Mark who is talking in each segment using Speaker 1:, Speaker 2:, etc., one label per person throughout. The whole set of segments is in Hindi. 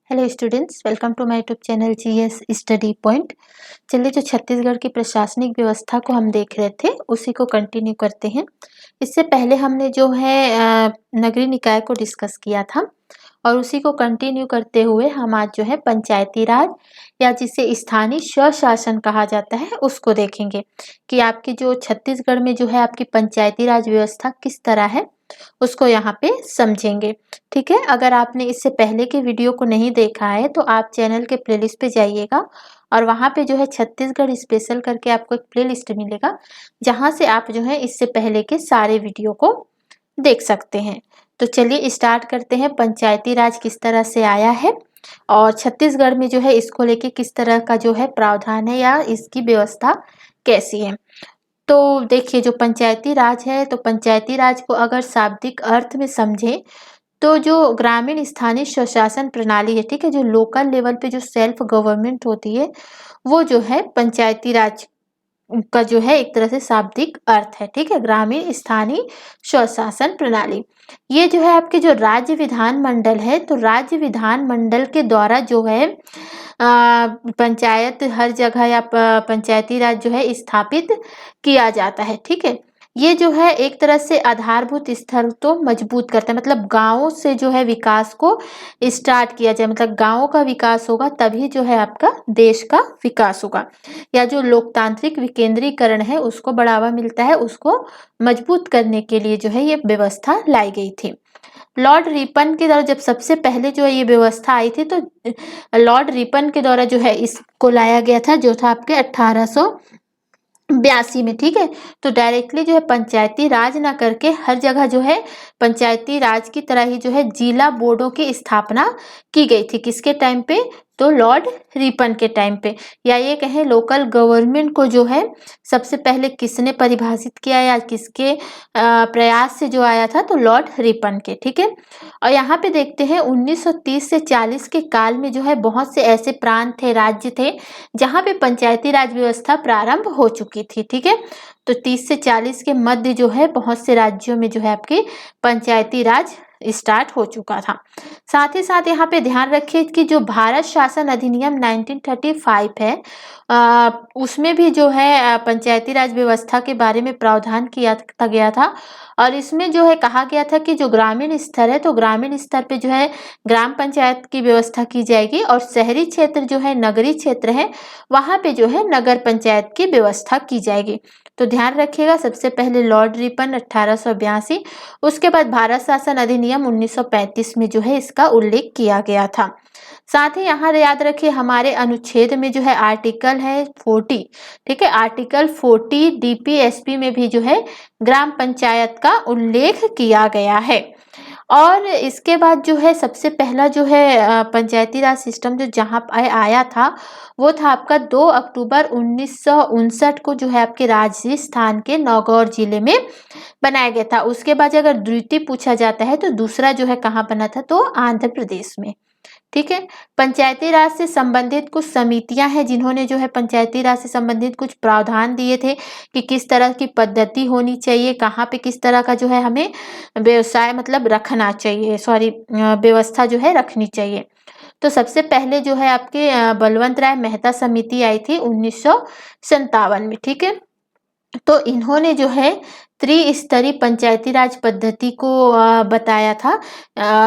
Speaker 1: Hello students, welcome to my YouTube channel GS study point. चलिए, जो छत्तीसगढ़ की प्रशासनिक व्यवस्था को हम देख रहे थे उसी को कंटिन्यू करते हैं। इससे पहले हमने जो है नगरीय निकाय को डिस्कस किया था और उसी को कंटिन्यू करते हुए हम आज जो है पंचायती राज या जिसे स्थानीय स्वशासन कहा जाता है उसको देखेंगे कि आपकी जो छत्तीसगढ़ में जो है आपकी पंचायती राज व्यवस्था किस तरह है, उसको यहाँ पे समझेंगे। ठीक है, अगर आपने इससे पहले के वीडियो को नहीं देखा है तो आप चैनल के प्लेलिस्ट पे जाइएगा और वहाँ पे जो है छत्तीसगढ़ स्पेशल करके आपको एक प्लेलिस्ट मिलेगा, जहाँ से आप जो है इससे पहले के सारे वीडियो को देख सकते हैं। तो चलिए स्टार्ट करते हैं, पंचायती राज किस तरह से आया है और छत्तीसगढ़ में जो है इसको लेके किस तरह का जो है प्रावधान है या इसकी व्यवस्था कैसी है। तो देखिए, जो पंचायती राज है तो पंचायती राज को अगर शाब्दिक अर्थ में समझे तो जो ग्रामीण स्थानीय स्वशासन प्रणाली है, ठीक है, जो लोकल लेवल पे जो सेल्फ गवर्नमेंट होती है वो जो है पंचायती राज का जो है एक तरह से शाब्दिक अर्थ है। ठीक है, ग्रामीण स्थानीय स्वशासन प्रणाली। ये जो है आपके जो राज्य विधान मंडल है तो राज्य विधान मंडल के द्वारा जो है पंचायत हर जगह या पंचायती राज जो है स्थापित किया जाता है। ठीक है, ये जो है एक तरह से आधारभूत स्तर तो मजबूत करता है, मतलब गांवों से जो है विकास को स्टार्ट किया जाए, मतलब गांवों का विकास होगा तभी जो है आपका देश का विकास होगा, या जो लोकतांत्रिक विकेंद्रीकरण है उसको बढ़ावा मिलता है, उसको मजबूत करने के लिए जो है ये व्यवस्था लाई गई थी। लॉर्ड रिपन के द्वारा जब सबसे पहले जो है ये व्यवस्था आई थी तो लॉर्ड रिपन के द्वारा जो है इसको लाया गया था, जो था आपके 1882 में। ठीक है, तो डायरेक्टली जो है पंचायती राज ना करके हर जगह जो है पंचायती राज की तरह ही जो है जिला बोर्डों की स्थापना की गई थी। किसके टाइम पे? तो लॉर्ड रिपन के टाइम पे, या ये कहें लोकल गवर्नमेंट को जो है सबसे पहले किसने परिभाषित किया या किसके प्रयास से जो आया था, तो लॉर्ड रिपन के। ठीक है, और यहाँ पे देखते हैं 1930 से 40 के काल में जो है बहुत से ऐसे प्रांत थे, राज्य थे जहाँ पे पंचायती राज व्यवस्था प्रारंभ हो चुकी थी। ठीक है, तो 30 से 40 के मध्य जो है बहुत से राज्यों में जो है आपकी पंचायती राज स्टार्ट हो चुका था। साथ ही साथ यहाँ पे ध्यान रखिए कि जो भारत शासन अधिनियम 1935 है उसमें भी जो है पंचायती राज व्यवस्था के बारे में प्रावधान किया गया था और इसमें जो है कहा गया था कि जो ग्रामीण स्तर है तो ग्रामीण स्तर पे जो है ग्राम पंचायत की व्यवस्था की जाएगी और शहरी क्षेत्र जो है नगरीय क्षेत्र है वहाँ पे जो है नगर पंचायत की व्यवस्था की जाएगी। तो ध्यान रखिएगा, सबसे पहले लॉर्ड रिपन 1882, उसके बाद भारत शासन अधिनियम 1935 में जो है इसका उल्लेख किया गया था। साथ ही यहाँ याद रखिए हमारे अनुच्छेद में जो है आर्टिकल है 40, ठीक है, आर्टिकल 40 डीपीएसपी में भी जो है ग्राम पंचायत का उल्लेख किया गया है। और इसके बाद जो है सबसे पहला जो है पंचायती राज सिस्टम जो जहाँ पे आया था वो था आपका 2 अक्टूबर 1959 को जो है आपके राजस्थान के नागौर जिले में बनाया गया था। उसके बाद अगर द्वितीय पूछा जाता है तो दूसरा जो है कहाँ बना था, तो आंध्र प्रदेश में। ठीक है, पंचायती राज से संबंधित कुछ समितियां हैं जिन्होंने जो है पंचायती राज से संबंधित कुछ प्रावधान दिए थे कि किस तरह की पद्धति होनी चाहिए, कहाँ पे किस तरह का जो है हमें व्यवसाय मतलब रखना चाहिए, व्यवस्था जो है रखनी चाहिए। तो सबसे पहले जो है आपके बलवंत राय मेहता समिति आई थी 1957 में। ठीक है, तो इन्होंने जो है त्रिस्तरीय पंचायती राज पद्धति को बताया था,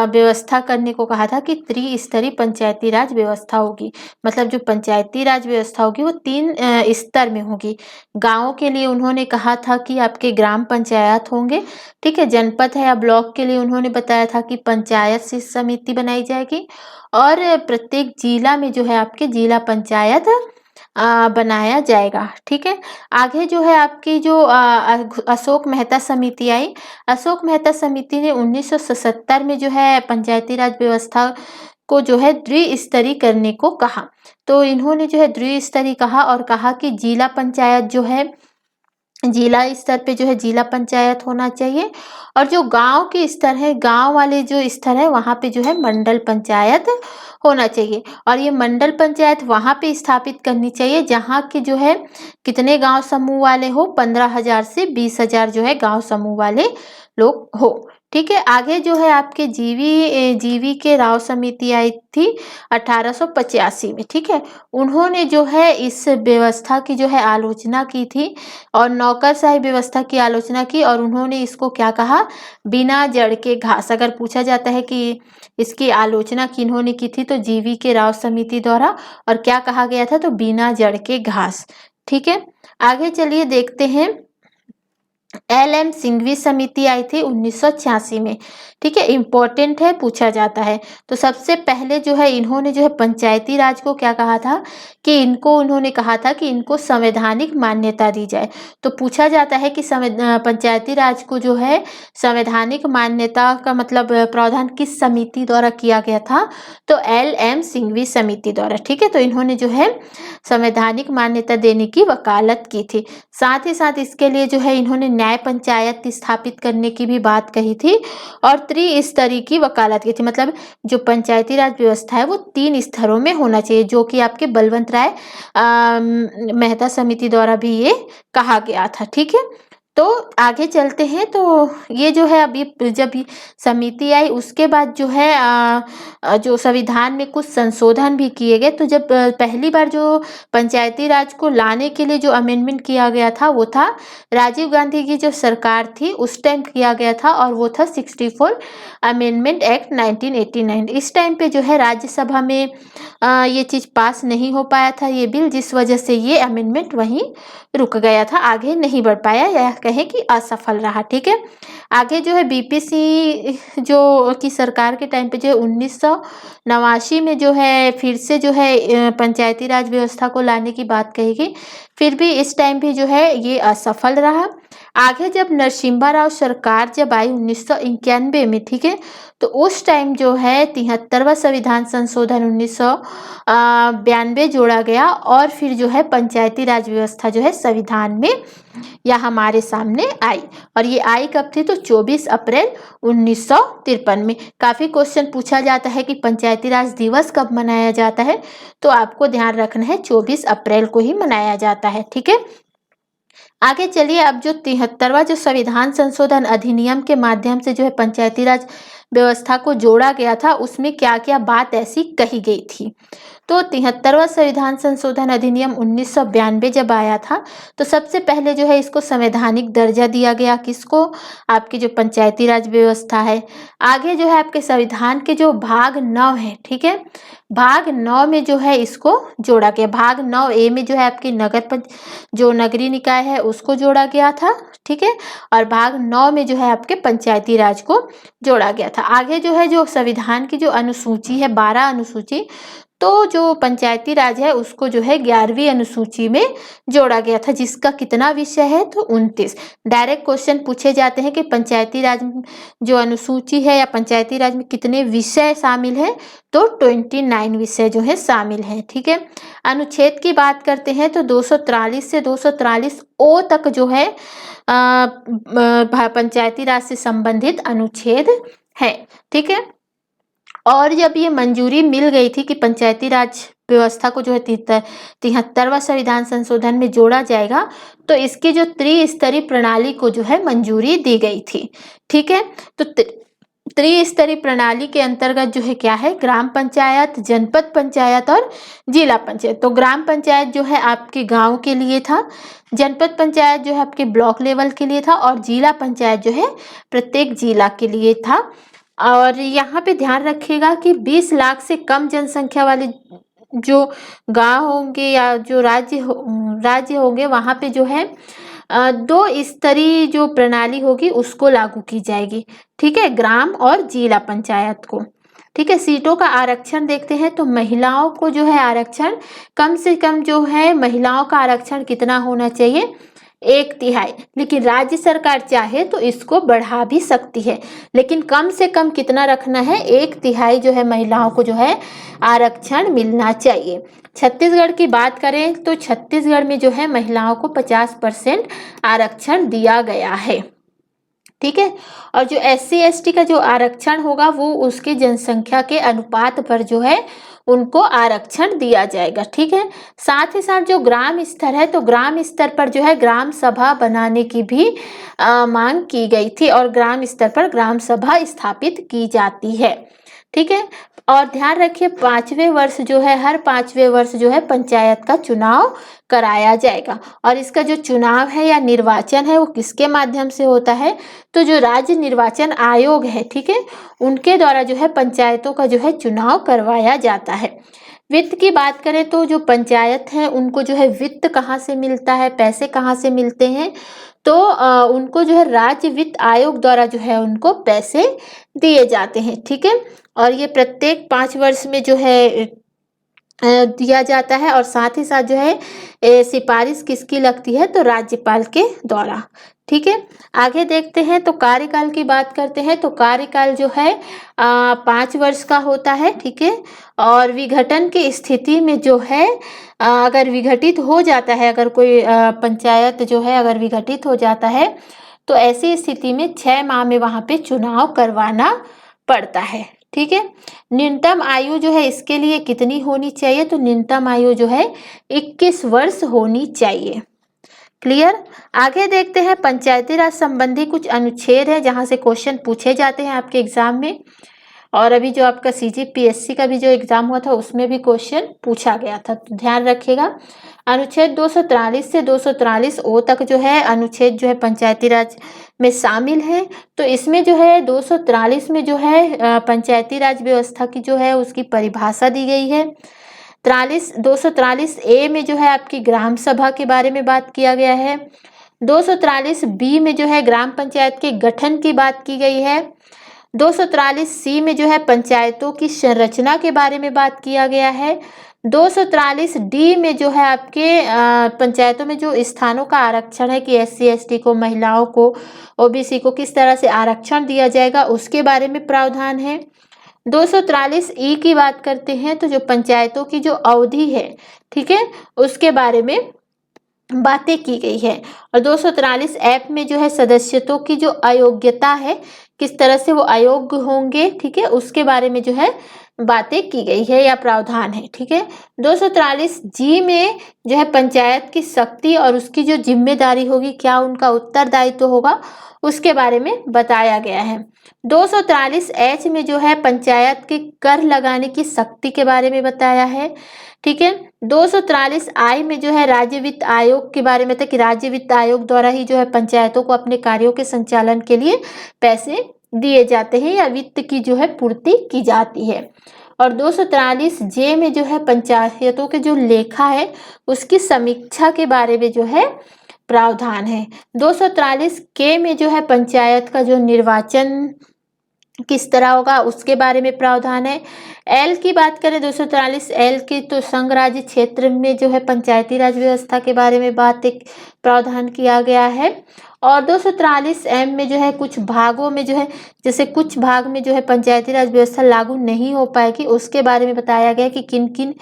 Speaker 1: व्यवस्था करने को कहा था कि त्रिस्तरीय पंचायती राज व्यवस्था होगी, मतलब जो पंचायती राज व्यवस्था होगी वो 3 स्तर में होगी। गाँव के लिए उन्होंने कहा था कि आपके ग्राम पंचायत होंगे, ठीक है, जनपद है या ब्लॉक के लिए उन्होंने बताया था कि पंचायत से समिति बनाई जाएगी और प्रत्येक जिला में जो है आपके जिला पंचायत बनाया जाएगा। ठीक है, आगे जो है आपकी जो अशोक मेहता समिति आई, अशोक मेहता समिति ने 1977 में जो है पंचायती राज व्यवस्था को जो है द्विस्तरीय करने को कहा। तो इन्होंने जो है द्विस्तरीय कहा और कहा कि जिला पंचायत जो है जिला स्तर पे जो है जिला पंचायत होना चाहिए और जो गांव के स्तर है, गांव वाले जो स्तर है वहाँ पे जो है मंडल पंचायत होना चाहिए और ये मंडल पंचायत वहाँ पे स्थापित करनी चाहिए जहाँ के जो है कितने गांव समूह वाले हो, 15,000 से 20,000 जो है गांव समूह वाले लोग हो। ठीक है, आगे जो है आपके जीवी के राव समिति आई थी 1885 में, ठीक है। उन्होंने जो है इस व्यवस्था की जो है आलोचना की थी और नौकरशाही व्यवस्था की आलोचना की और उन्होंने इसको क्या कहा, बिना जड़ के घास। अगर पूछा जाता है कि इसकी आलोचना किन्होंने की थी तो जीवी के राव समिति द्वारा, और क्या कहा गया था, तो बिना जड़ के घास। ठीक है, आगे चलिए देखते हैं। एल.एम. सिंघवी समिति आई थी 1986 में, ठीक है, इम्पोर्टेंट है, पूछा जाता है। तो सबसे पहले जो है इन्होंने जो है पंचायती राज को क्या कहा था कि उन्होंने कहा था कि इनको संवैधानिक मान्यता दी जाए। तो पूछा जाता है कि पंचायती राज को जो है संवैधानिक मान्यता का मतलब प्रावधान किस समिति द्वारा किया गया था, तो एल.एम. सिंघवी समिति द्वारा। ठीक है, तो इन्होंने जो है संवैधानिक मान्यता देने की वकालत की थी। साथ ही साथ इसके लिए जो है इन्होंने न्याय पंचायत स्थापित करने की भी बात कही थी और त्रिस्तरीय की वकालत की थी। मतलब जो पंचायती राज व्यवस्था है वो 3 स्तरों में होना चाहिए, जो कि आपके बलवंत राय मेहता समिति द्वारा भी ये कहा गया था। ठीक है, तो आगे चलते हैं। तो ये जो है अभी जब समिति आई उसके बाद जो है जो संविधान में कुछ संशोधन भी किए गए। तो जब पहली बार जो पंचायती राज को लाने के लिए जो अमेंडमेंट किया गया था वो था राजीव गांधी की जो सरकार थी उस टाइम किया गया था और वो था 64 अमेंडमेंट एक्ट 1989। इस टाइम पे जो है राज्यसभा में ये चीज़ पास नहीं हो पाया था ये बिल, जिस वजह से ये अमेंडमेंट वहीं रुक गया था, आगे नहीं बढ़ पाया या कहें कि असफल रहा। ठीक है, आगे जो है बीपीसी जो की सरकार के टाइम पे जो है 1989 में जो है फिर से जो है पंचायती राज व्यवस्था को लाने की बात कही गई, फिर भी इस टाइम भी जो है ये असफल रहा। आगे जब नरसिम्हा राव सरकार जब आई 1991 में, ठीक है, तो उस टाइम जो है 73वां संविधान संशोधन 1992 जोड़ा गया और फिर जो है पंचायती राज व्यवस्था जो है संविधान में या हमारे सामने आई। और ये आई कब थी, तो 24 अप्रैल 1953 में। काफ़ी क्वेश्चन पूछा जाता है कि पंचायती राज दिवस कब मनाया जाता है, तो आपको ध्यान रखना है 24 अप्रैल को ही मनाया जाता है। ठीक है, आगे चलिए। अब जो 73वां जो संविधान संशोधन अधिनियम के माध्यम से जो है पंचायती राज व्यवस्था को जोड़ा गया था उसमें क्या क्या बात ऐसी कही गई थी। तो 73वां संविधान संशोधन अधिनियम 1992 जब आया था तो सबसे पहले जो है इसको संवैधानिक दर्जा दिया गया, किसको, आपकी जो पंचायती राज व्यवस्था है। आगे जो है आपके संविधान के जो भाग 9 है, ठीक है, भाग 9 में जो है इसको जोड़ा गया। भाग 9A में जो है आपकी जो नगरीय निकाय है उसको जोड़ा गया था। ठीक है, और भाग 9 में जो है आपके पंचायती राज को जोड़ा गया था। आगे जो है जो संविधान की जो अनुसूची है 12 अनुसूची, तो जो पंचायती राज है उसको जो है 11वीं अनुसूची में जोड़ा गया था, जिसका कितना विषय है, तो 29। डायरेक्ट क्वेश्चन पूछे जाते हैं कि पंचायती राज जो अनुसूची है या पंचायती राज में कितने विषय शामिल हैं, तो 29 विषय जो है शामिल हैं। ठीक है, अनुच्छेद की बात करते हैं तो 243 से 243 ओ तक जो है पंचायती राज से संबंधित अनुच्छेद है। ठीक है, और जब ये मंजूरी मिल गई थी कि पंचायती राज व्यवस्था को जो है 73वां संविधान संशोधन में जोड़ा जाएगा, तो इसकी जो त्रिस्तरीय प्रणाली को जो है मंजूरी दी गई थी। ठीक है, तो त्रिस्तरीय प्रणाली के अंतर्गत जो है क्या है, ग्राम पंचायत, जनपद पंचायत और जिला पंचायत। तो ग्राम पंचायत जो है आपके गांव के लिए था, जनपद पंचायत जो है आपके ब्लॉक लेवल के लिए था और जिला पंचायत जो है प्रत्येक जिला के लिए था। और यहाँ पे ध्यान रखिएगा कि 20 लाख से कम जनसंख्या वाले जो गांव होंगे या जो राज्य होंगे वहाँ पे जो है 2 स्तरीय जो प्रणाली होगी उसको लागू की जाएगी। ठीक है, ग्राम और जिला पंचायत को। ठीक है, सीटों का आरक्षण देखते हैं तो महिलाओं को जो है आरक्षण कम से कम जो है महिलाओं का आरक्षण कितना होना चाहिए, 1/3। लेकिन राज्य सरकार चाहे तो इसको बढ़ा भी सकती है, लेकिन कम से कम कितना रखना है, 1/3 जो है महिलाओं को जो है आरक्षण मिलना चाहिए। छत्तीसगढ़ की बात करें तो छत्तीसगढ़ में जो है महिलाओं को 50% आरक्षण दिया गया है। ठीक है। और जो SC ST का जो आरक्षण होगा वो उसकी जनसंख्या के अनुपात पर जो है उनको आरक्षण दिया जाएगा, ठीक है। साथ ही साथ जो ग्राम स्तर है, तो ग्राम स्तर पर जो है ग्राम सभा बनाने की भी मांग की गई थी और ग्राम स्तर पर ग्राम सभा स्थापित की जाती है, ठीक है। और ध्यान रखिए 5वें वर्ष जो है, हर 5वें वर्ष जो है पंचायत का चुनाव कराया जाएगा। और इसका जो चुनाव है या निर्वाचन है वो किसके माध्यम से होता है, तो जो राज्य निर्वाचन आयोग है, ठीक है, उनके द्वारा जो है पंचायतों का जो है चुनाव करवाया जाता है। वित्त की बात करें तो जो पंचायत है उनको जो है वित्त कहाँ से मिलता है, पैसे कहाँ से मिलते हैं, तो उनको जो है राज्य वित्त आयोग द्वारा जो है उनको पैसे दिए जाते हैं, ठीक है। और ये प्रत्येक 5 वर्ष में जो है दिया जाता है। और साथ ही साथ जो है सिफारिश किसकी लगती है, तो राज्यपाल के द्वारा, ठीक है। आगे देखते हैं तो कार्यकाल की बात करते हैं। तो कार्यकाल जो है 5 वर्ष का होता है, ठीक है। और विघटन की स्थिति में जो है अगर विघटित हो जाता है, अगर कोई पंचायत जो है अगर विघटित हो जाता है तो ऐसी स्थिति में 6 माह में वहां पे चुनाव करवाना पड़ता है, ठीक है। न्यूनतम आयु जो है इसके लिए कितनी होनी चाहिए, तो न्यूनतम आयु जो है 21 वर्ष होनी चाहिए। क्लियर। आगे देखते हैं पंचायती राज संबंधी कुछ अनुच्छेद है जहां से क्वेश्चन पूछे जाते हैं आपके एग्जाम में। और अभी जो आपका CGPSC का भी जो एग्जाम हुआ था उसमें भी क्वेश्चन पूछा गया था, तो ध्यान रखिएगा। अनुच्छेद 243 से 243 ओ तक जो है अनुच्छेद जो है पंचायती राज में शामिल है। तो इसमें जो है 243 में जो है पंचायती राज व्यवस्था की जो है उसकी परिभाषा दी गई है। 243 ए में जो है आपकी ग्राम सभा के बारे में बात किया गया है। 243 बी में जो है ग्राम पंचायत के गठन की बात की गई है। 243 सी में जो है पंचायतों की संरचना के बारे में बात किया गया है। 243 डी में जो है आपके पंचायतों में जो स्थानों का आरक्षण है कि SC ST को, महिलाओं को, OBC को किस तरह से आरक्षण दिया जाएगा उसके बारे में प्रावधान है। 243 ई की बात करते हैं तो जो पंचायतों की जो अवधि है, ठीक है, उसके बारे में बातें की गई है। और 243 एफ में जो है सदस्यत्व की जो अयोग्यता है, किस तरह से वो अयोग्य होंगे, ठीक है, उसके बारे में जो है बातें की गई है या प्रावधान है, ठीक है। 243 जी में जो है पंचायत की शक्ति और उसकी जो जिम्मेदारी होगी, क्या उनका उत्तरदायित्व होगा, उसके बारे में बताया गया है। 243 एच में जो है पंचायत के कर लगाने की शक्ति के बारे में बताया है, ठीक है। 243 आई में जो है राज्य वित्त आयोग के बारे में था कि राज्य वित्त आयोग द्वारा ही जो है पंचायतों को अपने कार्यों के संचालन के लिए पैसे दिए जाते हैं या वित्त की जो है पूर्ति की जाती है। और 243 जे में जो है पंचायतों के जो लेखा है उसकी समीक्षा के बारे में जो है प्रावधान है। 243 के में जो है पंचायत का जो निर्वाचन किस तरह होगा उसके बारे में प्रावधान है। एल की बात करें 243 एल की तो संघ राज्य क्षेत्र में जो है पंचायती राज व्यवस्था के बारे में बात एक प्रावधान किया गया है। और 243 एम में जो है कुछ भागों में जो है, जैसे कुछ भाग में जो है पंचायती राज व्यवस्था लागू नहीं हो पाएगी उसके बारे में बताया गया कि किन किन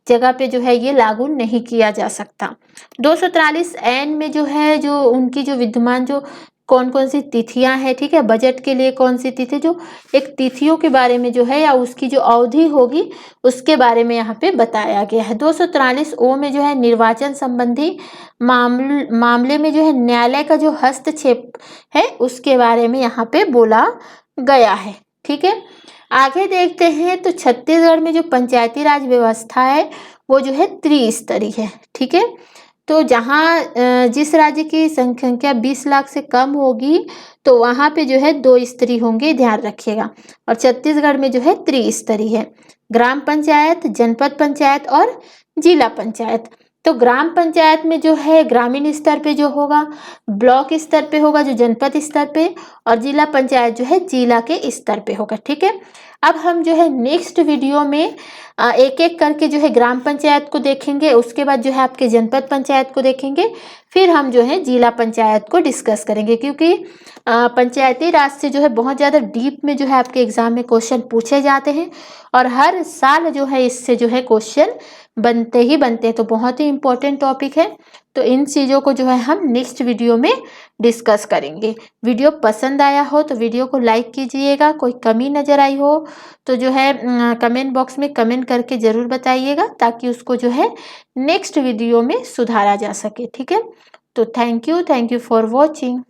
Speaker 1: जगह पे जो है ये लागू नहीं किया जा सकता। 243 एन में जो है जो उनकी जो विद्यमान जो कौन कौन सी तिथियां हैं, ठीक है, बजट के लिए कौन सी तिथि, जो एक तिथियों के बारे में जो है या उसकी जो अवधि होगी उसके बारे में यहाँ पे बताया गया है। 243 ओ में जो है निर्वाचन संबंधी मामले में जो है न्यायालय का जो हस्तक्षेप है उसके बारे में यहाँ पे बोला गया है, ठीक है। आगे देखते हैं तो छत्तीसगढ़ में जो पंचायती राज व्यवस्था है वो जो है त्रिस्तरीय है, ठीक है। तो जहाँ जिस राज्य की संख्या 20 लाख से कम होगी तो वहाँ पे जो है 2 स्तरीय होंगे, ध्यान रखिएगा। और छत्तीसगढ़ में जो है त्रिस्तरीय है, ग्राम पंचायत, जनपद पंचायत और जिला पंचायत। तो ग्राम पंचायत में जो है ग्रामीण स्तर पे जो होगा, ब्लॉक स्तर पे होगा जो जनपद स्तर पे, और जिला पंचायत जो है जिला के स्तर पे होगा, ठीक है। अब हम जो है नेक्स्ट वीडियो में एक एक करके जो है ग्राम पंचायत को देखेंगे, उसके बाद जो है आपके जनपद पंचायत को देखेंगे, फिर हम जो है जिला पंचायत को डिस्कस करेंगे, क्योंकि पंचायती राज से जो है बहुत ज़्यादा डीप में जो है आपके एग्जाम में क्वेश्चन पूछे जाते हैं और हर साल जो है इससे जो है क्वेश्चन बनते ही बनते हैं। तो बहुत ही इम्पोर्टेंट टॉपिक है। तो इन चीज़ों को जो है हम नेक्स्ट वीडियो में डिस्कस करेंगे। वीडियो पसंद आया हो तो वीडियो को लाइक कीजिएगा, कोई कमी नज़र आई हो तो जो है कमेंट बॉक्स में कमेंट करके ज़रूर बताइएगा, ताकि उसको जो है नेक्स्ट वीडियो में सुधारा जा सके। ठीक है, तो थैंक यू फॉर वॉचिंग।